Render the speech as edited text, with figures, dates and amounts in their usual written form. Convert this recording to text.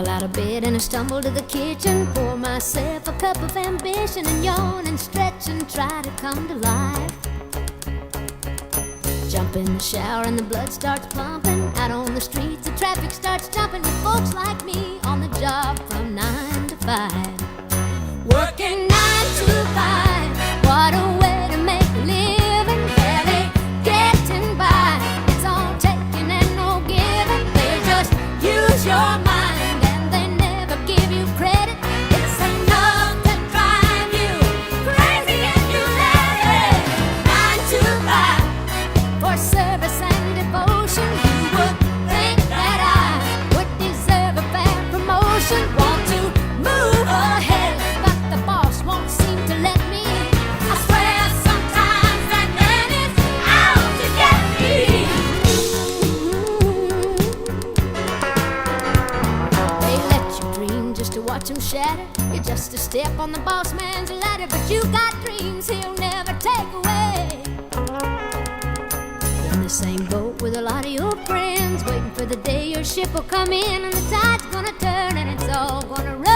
Scramble out of bed and I stumble to the kitchen, pour myself a cup of ambition and yawn and stretch and try to come to life. Jump in the shower and the blood starts pumping. Out on the streets the traffic starts jumping with folks like me on the job from 9 to 5. Working 9 to 5, what a way to make a living. Barely getting by, it's all taking and no giving. They just use your mind and they never give you credit. It's enough to drive you crazy if you let it. 9 to 5 for service and devotion. You would think that I would deserve a fair promotion. Want to move ahead, but the boss won't seem to let me. I swear sometimes that man is out to get me. They let you dream just to watch him shatter. You're just a step on the boss man's ladder, but you got dreams he'll never take away. In the same boat with a lot of your friends, waiting for the day your ship will come in and the tide's gonna turn and it's all gonna run